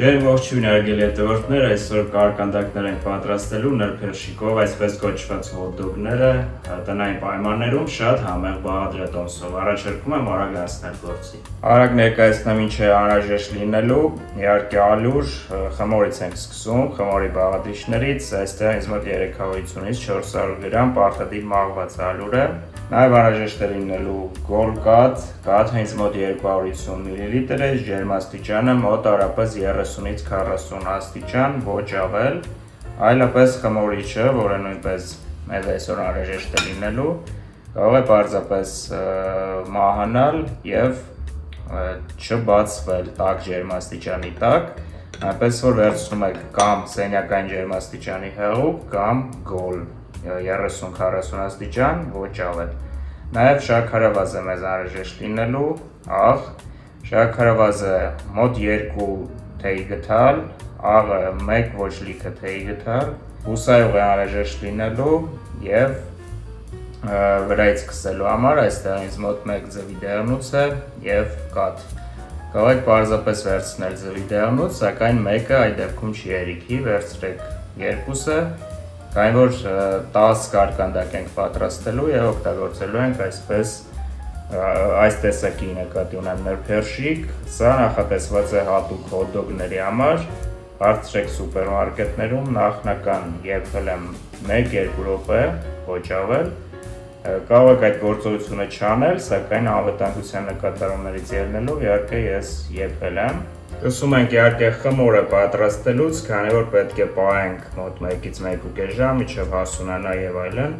Ողջույն արգելի հետևորդներ, այսօր կարկանդակներ ենք պատրաստելու նրբերշիկով, այսպես կոչված հոտդոգները տնային պայմաններում շատ համեղ բաղադրատոմսով։ Առաջարկում եմ արագ անցնել գործի։ Արագ ներկայացնեմ ինչ է անհրաժեշտ լինելու։ Իհարկե ալուր, խմորից ենք սկսում, խմորի բաղադրիչներից, այստեղ ինձ մոտ 350-ից 400 գրամ պարտադիր մաղված ալուր է։ Նաև անհրաժեշտ է լինելու գոլ կաթ ինձ մոտ 250 մլ է, ջերմաստիճանը մոտ առապես 30-ից 40 աստիճան, ոչ ավել, այլապես խմորիչը, որը նույնպես մեզ այսօր անհրաժեշտ է լինելու, կարող է պարզապես մահանալ և չբացվել տաք ջերմաստիճանի տակ, այնպես որ վերցնում եք կամ սենյակային ջերմաստիճանի հեղուկ կամ գոլ 30-40 աստիճան, ոչ ավել։ Նաև շաքարավազը մեզ անհրաժեշտ լինելու, աղ, շաքարավազը մոտ 2 թեյ գթալ, աղը 1 ոչ լիքը թեյ գթալ, բուսայուղ է անհրաժեշտ լինելու և վրայից քսելու համար այստեղ ինձ մոտ 1 ձվի դեղնուց է և կաթ։ Կարող եք պարզապես վերցնել ձվի դեղնուց, սակայն մեկը այդ դեպքում չի հերիքի, վերցրեք երկուսը, քանի որ 10 կարկանդակ ենք պատրաստելու և օգտագործելու ենք այս տեսակի նկատի ունեմ նրբերշիկ, սա նախատեսված է հատուկ հոտդոգների համար, հարցրեք սուպերմարկետներում, նախնական եփել եմ 1-2 րոպե, ոչ ավել, կարող եք այդ գործողությունը չանել, սակայն անվտանգության նկատառումներից ելնելով իհարկե ես եփել եմ։ Սկսում ենք իհարկե խմորը պատրաստելուց, քանի որ պետք է պահենք մոտ 1-ից 1.5 ժամ, մինչև հասունանա և այլն,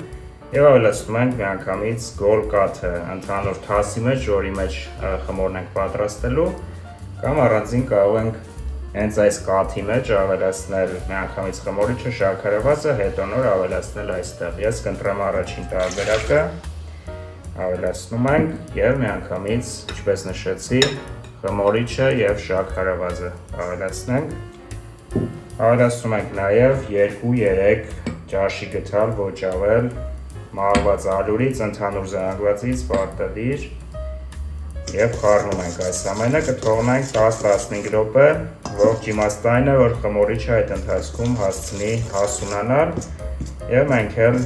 և ավելացնում ենք միանգամից գոլ կաթը ընդհանուր թասի մեջ, որի մեջ խմորն ենք պատրաստելու, կամ առանձին կարող ենք հենց այս կաթի մեջ ավելացնել միանգամից խմորիչը, շաքարավազը, հետո նոր ավելացնել այստեղ։ Ես կընտրեմ առաջին տարբերակը, ավելացնում ենք և միանգամից, ինչպես նշեցի, խմորիչը և շաքարավազը ավելացնենք։ Ավելացնում ենք նաև 2-3 ճաշի գթալ, ոչ ավել, մաղված ալուրից, ընդհանուր զանգվածից, պարտադիր և խառնում ենք այս ամենը, կթողնենք 10-15 րոպե, ողջ իմաստն այն է, որ խմորիչը այդ ընթացքում հասցնի հասունանալ և մենք էլ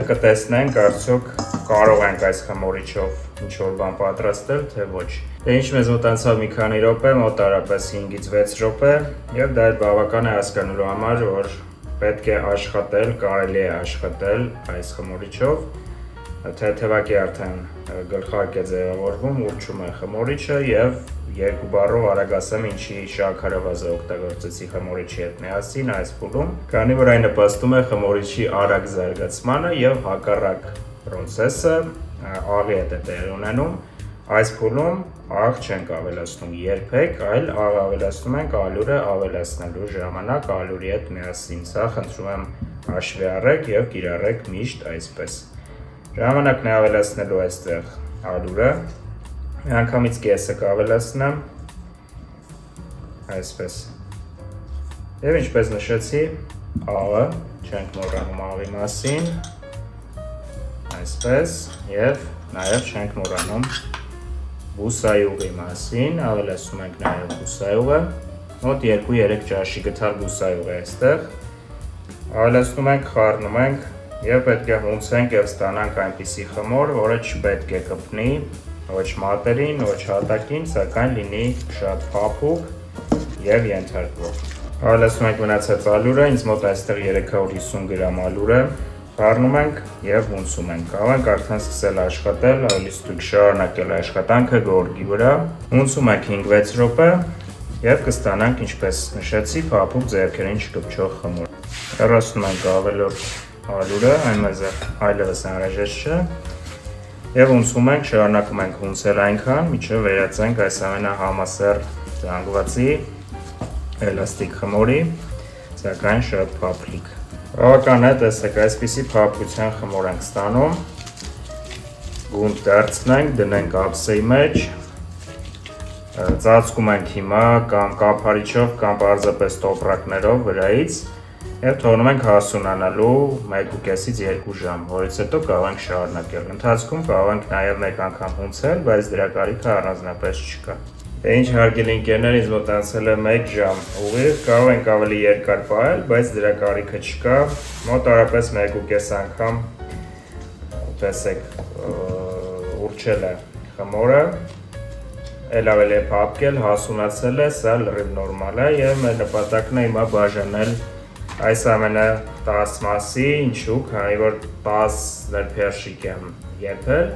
կտեսնենք արդյոք կարող ենք այս խմորիչով ինչ-որ բան պատրաստել, թե ոչ։ Ինչ մեզ մոտ անցավ մի քանի րոպե, մոտարապես 5-ից 6 րոպե և դա բավական է հասկանալու համար, որ պետք է աշխատել, կարելի է աշխատել այս խմորիչով, թեթևակի արդեն գլխարկ է ձևավորվում, ուռչում է խմորիչը և երկու բառով արագ ասեմ ինչի շաքարավազը օգտագործեցի խմորիչի հետ միասին այս փուլում, քանի որ այն նպաստում է խմորիչի արագ զարգացմանը և հակառակ պրոցեսը աղի հետ է տեղի ունենում, այս փուլում աղ չենք ավելացնում երբեք, այլ աղ ավելացնում ենք ալյուրը ավելացնելու ժամանակ ալյուրի հետ միասին, սա խնդրում եմ հաշվի առեք և կիրառեք միշտ այսպես։ Ժամանակն է ավելացնելու այստեղ ալյուրը, միանգամից կեսը կավելացնեմ, այսպես։ Եվ ինչպես նշեցի, աղը, չենք մոռանում աղի մասին, այսպես, և նաև չենք մոռանում բուսայուղի մասին, ավելացնում ենք նաև բուսայուղը, մոտ 2-3 ճաշի գթալ բուսայուղ է այստեղ, ավելացնում ենք, խառնում ենք և պետք է հունցենք և ստանանք այնպիսի խմոր, որը չպետք է կպնի ոչ մատերին, ոչ հատակին, սակայն լինի շատ փափուկ և ենթարկվող։ Ավելացնում ենք մնացած ալյուրը, ինձ մոտ այստեղ 350 գրամ ալյուր է, խառնում ենք և հունցում ենք, կարող ենք արդեն սկսել աշխատել, ավելի ստույգ շարունակել աշխատանքը գորգի վրա, հունցում ենք 5-6 րոպե և կստանանք, ինչպես նշեցի, փափուկ ձեռքերին չկպչող խմոր։ Հեռացնում ենք ավելորդ ալյուրը, այն մեզ այլևս անհրաժեշտ չէ և հունցում ենք, շարունակում ենք հունցել այնքան, մինչև վերածենք այս ամենահամասեռ զանգվածի էլաստիկ խմորի, սակայն շատ փափլիկ։ Բավական է, տեսեք, այսպիսի փափկության խմոր ենք ստանում, գունդ դարձնենք, դնենք ափսեի մեջ, ծածկում ենք հիմա կամ կափարիչով կամ պարզապես տոպրակներով վրայից և թողնում ենք հասունանալու 1.5-ից 2 ժամ, որից հետո կարող ենք շարունակել։ Ընթացքում կարող ենք նաև մեկ անգամ հունցել, բայց դրա կարիքը առանձնապես չկա։ Ինչ հարգելի ընկերներ, ինձ մոտ անցել է 1 ժամ ուղիղ, կարող ենք ավելի երկար պահել, բայց դրա կարիքը չկա, մոտավորապես 1.5 անգամ տեսեք ուրճել է խմորը, էլ ավելի է փափկել, հասունացել է, սա լրիվ նորմալ է եւ մեր նպատակն է հիմա բաժանել այս ամենը 10 մասի, ինչու, քանի որ 10 ներփերշիկ եմ եփել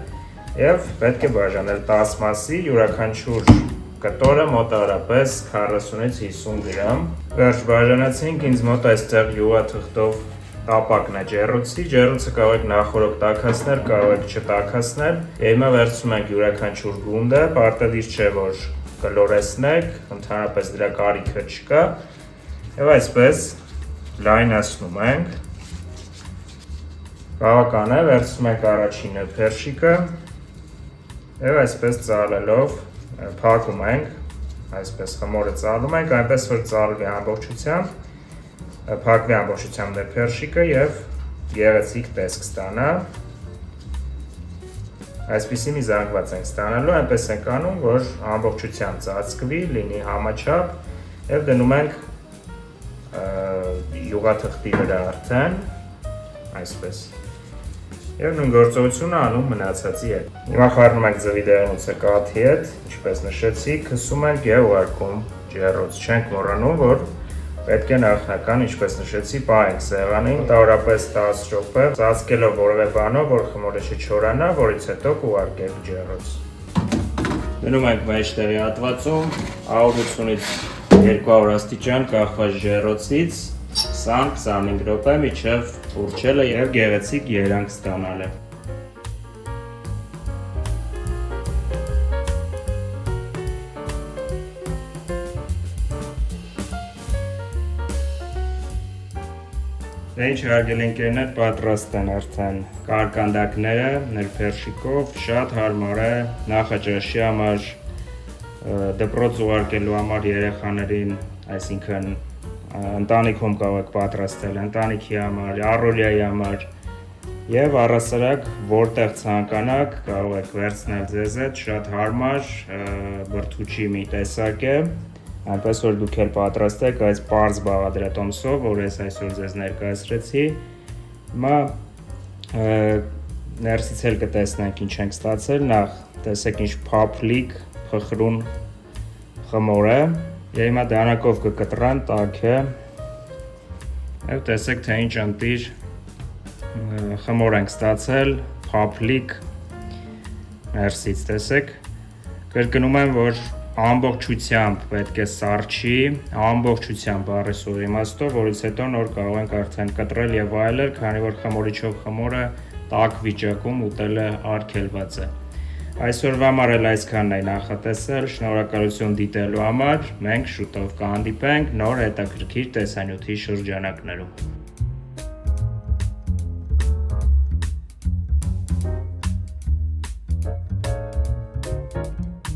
եւ պետք է բաժանել 10 մասի, յուրաքանչյուր կտորը մոտավորապես 40-ից 50 գրամ։ Վերջ բաժանացինք, ինձ մոտ այստեղ յուղաթղթով տապակն է ջեռոցի, ջեռոցը կարող եք նախորոք տաքացնել, կարող եք չտաքացնել։ Եվ հիմա վերցնում ենք յուրաքանչյուր գունդը, պարտադիր չէ որ կլորեցնեք, ընդհանրապես դրա կարիքը չկա։ Եվ այսպես լայնացնում ենք։ Բավական է, վերցնում ենք առաջինը փերշիկը եւ այսպես ծալելով փակում ենք, այսպես խմորը ծալում ենք, այնպես որ ծալվի ամբողջությամբ, փակվի ամբողջությամբ դե փերշիկը եւ գեղեցիկ տեսք ստանա։ Այսպիսի մի զանգված ենք ստանալու, այնպես ենք անում, որ ամբողջությամբ ծածկվի, լինի համաչափ եւ դնում ենք յուղաթղթի վրա արդեն, այսպես։ Եվ նույն գործողությունը անում մնացածի հետ։ Հիմա խառնում ենք ձվի դեղնուցը կաթի հետ, ինչպես նշեցի, քսում ենք եւ ուղարկում ջեռոց։ Չենք մոռանում, որ պետք է նախնական, ինչպես նշեցի, պահենք սեղանին, մոտավորապես 10 րոպե, ծածկելով որևէ բանով, որ խմորը չչորանա, որից հետո կուղարկենք ջեռոց։ Դնում ենք մեջտեղի հատվածում 180-ից 200 աստիճան կախված ջեռոցից 20-25 րոպե մինչև ուրճելը եւ գեղեցիկ երանգ ստանալը։ Ինչ հարգելի ընկերներ, պատրաստ են արդեն կարկանդակները ներփերշիկով, շատ հարմար է նախաճաշի համար, դպրոց ուղարկելու համար երեխաներին, այսինքն ընտանիքում կարող եք պատրաստել ընտանիքի համար, առօրյայի համար եւ առասարակ որտեղ ցանկանաք կարող եք վերցնել ձեզ հետ, շատ հարմար, բրդուճի մի տեսակ է, այնպես որ դուք էլ պատրաստեք այս պարզ բաղադրատոմսով, որ ես այսօր ձեզ ներկայացրեցի։ Հիմա ներսից էլ կտեսնենք ինչ ենք ստացել, նախ տեսեք ինչ փափլիկ, փխրուն խմոր է։ Եվ հիմա դանակով կկտրան, տաք է, և տեսեք, թե ինչ ընտիր խմոր ենք ստացել, փափլիկ, ներսից տեսեք, կրկնում եմ, որ ամբողջությամբ պետք է սառչի, ամբողջությամբ առեսօր իմաստով, որից հետո նոր կարող ենք արդեն կտրել և վայելել, քանի որ խմորիչով խմորը տաք վիճակում ուտելը արգելված է։ Այսօրվա համար էլ այսքանն է նախատեսել, շնորհակալություն դիտելու համար, մենք շուտով կհանդիպենք նոր հետաքրքիր տեսանյութի շրջանակներում։